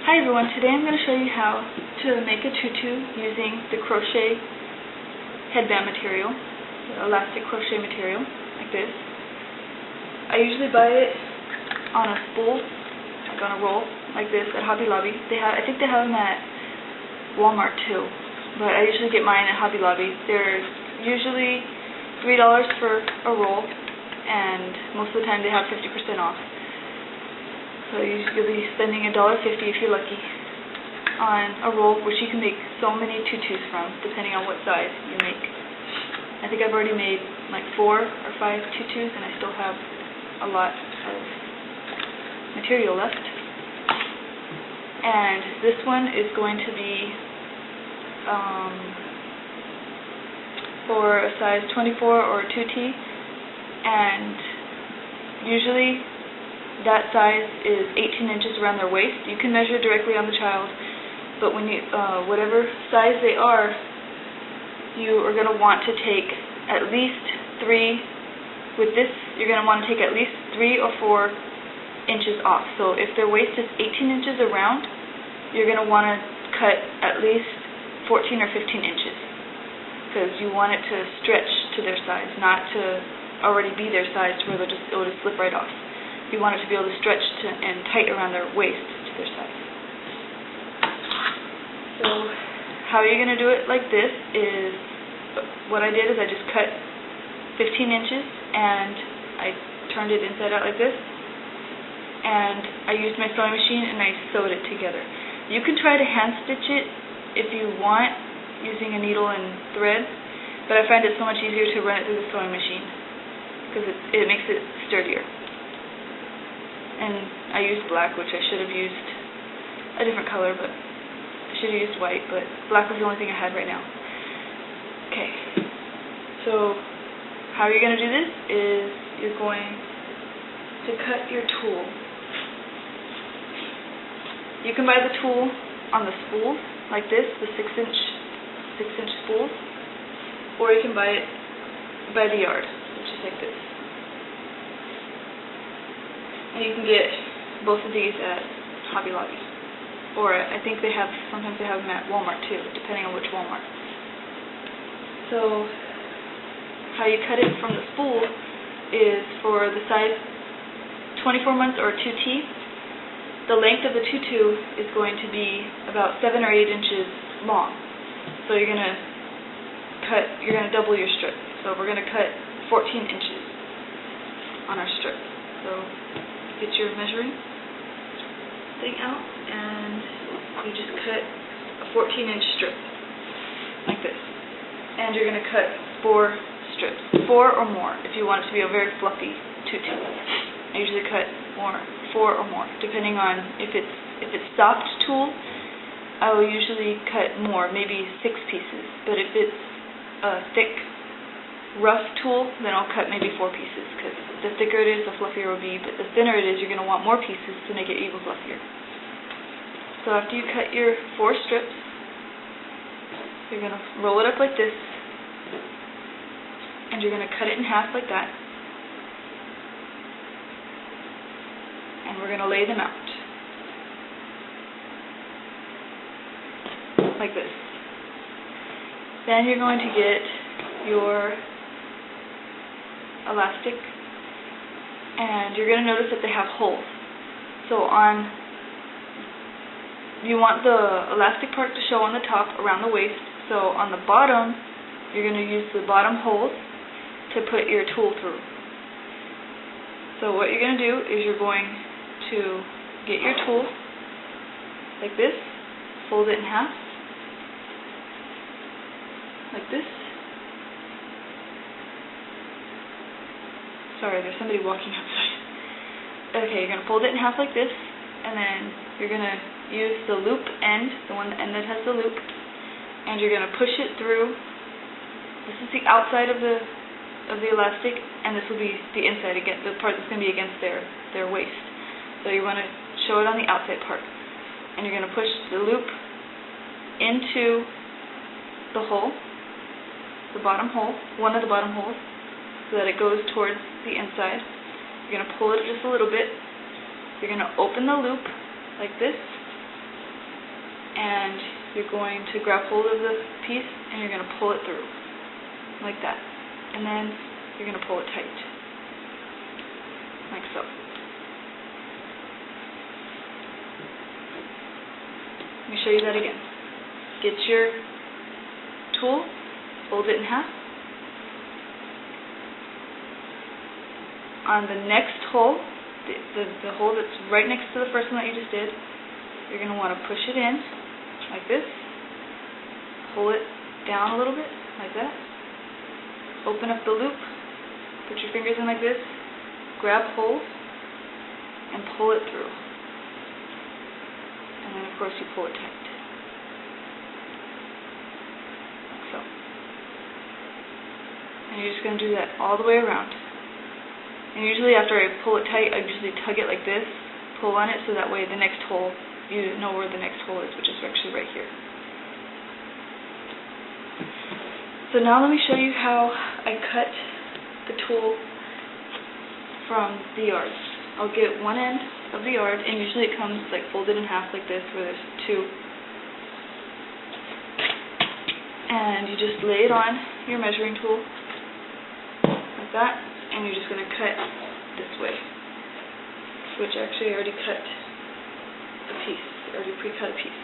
Hi everyone, today I'm going to show you how to make a tutu using the crochet headband material, the elastic crochet material, like this. I usually buy it on a spool, like on a roll, like this at Hobby Lobby. I think they have them at Walmart too, but I usually get mine at Hobby Lobby. They're usually $3 for a roll, and most of the time they have 50% off. So you'll be spending $1.50 if you're lucky on a roll, which you can make so many tutus from, depending on what size you make. I think I've already made like 4 or 5 tutus, and I still have a lot of material left. And this one is going to be for a size 24 or 2T, and usually that size is 18 inches around their waist. You can measure directly on the child, but when you whatever size they are, you are going to want to take at least 3. With this, you're going to want to take at least 3 or 4 inches off. So if their waist is 18 inches around, you're going to want to cut at least 14 or 15 inches, because you want it to stretch to their size, not to already be their size to where it will just slip right off. You want it to be able to stretch and tight around their waist to their size. So how you're going to do it like this is, what I did is I just cut 15 inches and I turned it inside out like this, and I used my sewing machine and I sewed it together. You can try to hand stitch it if you want using a needle and thread, but I find it so much easier to run it through the sewing machine because it makes it sturdier. And I used black, which I should have used a different color, but I should have used white, but black was the only thing I had right now. Okay, so how you're going to do this is you're going to cut your tool. You can buy the tool on the spools, like this, the 6-inch spools, or you can buy it by the yard, which is like this. And you can get both of these at Hobby Lobby, or I think sometimes they have them at Walmart too, depending on which Walmart. So how you cut it from the spool is for the size 24 months or 2T. The length of the tutu is going to be about 7 or 8 inches long. So you're gonna double your strip. So we're gonna cut 14 inches on our strip. So get your measuring thing out, and you just cut a 14-inch strip like this. And you're going to cut 4 strips, 4 or more, if you want it to be a very fluffy tutu. I usually cut 4 or more, depending on if it's soft tulle. I will usually cut more, maybe 6 pieces. But if it's a thick, rough tulle, then I'll cut maybe 4 pieces, because the thicker it is, the fluffier it will be, but the thinner it is, you're going to want more pieces to make it even fluffier. So after you cut your 4 strips, you're going to roll it up like this, and you're going to cut it in half like that, and we're going to lay them out like this. Then you're going to get your elastic, and you're going to notice that they have holes. So you want the elastic part to show on the top around the waist, so on the bottom you're going to use the bottom holes to put your tool through. So what you're going to do is you're going to get your tool like this, fold it in half like this. Sorry, there's somebody walking outside. Okay, you're going to fold it in half like this, and then you're going to use the loop end, the end that has the loop, and you're going to push it through. This is the outside of the elastic, and this will be the inside, again, the part that's going to be against their waist. So you want to show it on the outside part, and you're going to push the loop into the hole, the bottom hole, one of the bottom holes, so that it goes towards the inside. You're going to pull it just a little bit. You're going to open the loop like this, and you're going to grab hold of the piece and you're going to pull it through, like that. And then you're going to pull it tight, like so. Let me show you that again. Get your tool, fold it in half. On the next hole, the hole that's right next to the first one that you just did, you're going to want to push it in like this, pull it down a little bit like that, open up the loop, put your fingers in like this, grab hold, and pull it through. And then of course you pull it tight, like so. And you're just going to do that all the way around. And usually after I pull it tight, I usually tug it like this, pull on it, so that way the next hole, you know where the next hole is, which is actually right here. So now let me show you how I cut the tool from the yard. I'll get one end of the yard, and usually it comes like folded in half like this, where there's two. And you just lay it on your measuring tool, like that. And you're just going to cut this way, which actually I already cut a piece, I already pre-cut a piece.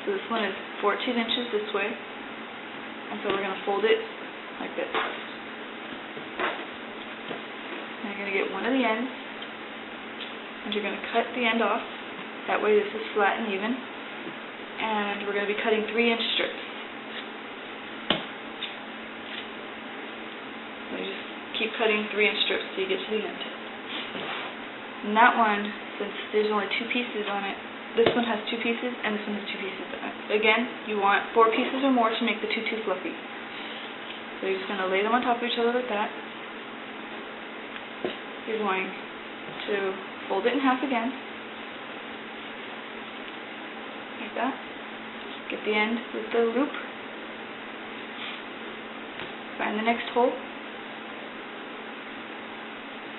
So this one is 14 inches this way, and so we're going to fold it like this. And you're going to get one of the ends, and you're going to cut the end off, that way this is flat and even, and we're going to be cutting 3-inch strips. Keep cutting 3-inch strips till you get to the end. And that one, since there's only 2 pieces on it, this one has 2 pieces and this one has 2 pieces on it. Again, you want 4 pieces or more to make the tutu fluffy. So you're just going to lay them on top of each other like that. You're going to fold it in half again, like that. Get the end with the loop. Find the next hole.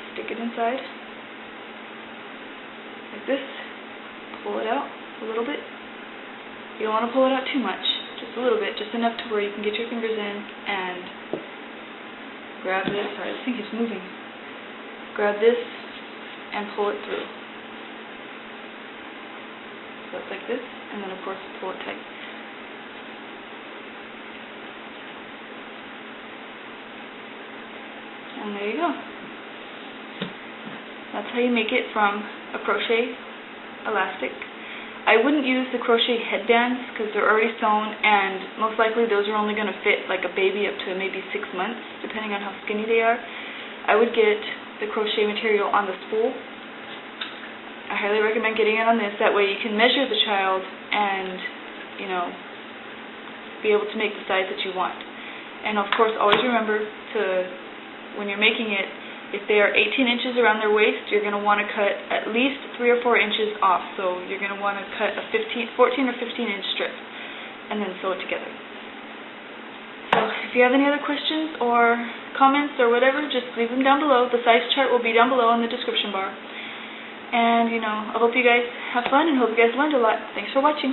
Stick it inside, like this, pull it out a little bit. You don't want to pull it out too much, just a little bit, just enough to where you can get your fingers in and grab this. Sorry, this thing is moving. Grab this and pull it through. So it's like this, and then of course pull it tight. And there you go. That's how you make it from a crochet elastic. I wouldn't use the crochet headbands because they're already sewn, and most likely those are only going to fit like a baby up to maybe 6 months, depending on how skinny they are. I would get the crochet material on the spool. I highly recommend getting it on this. That way you can measure the child and, you know, be able to make the size that you want. And of course, always remember to, when you're making it, if they are 18 inches around their waist, you're going to want to cut at least 3 or 4 inches off. So you're going to want to cut a 14 or 15 inch strip and then sew it together. So if you have any other questions or comments or whatever, just leave them down below. The size chart will be down below in the description bar. And, you know, I hope you guys have fun and hope you guys learned a lot. Thanks for watching.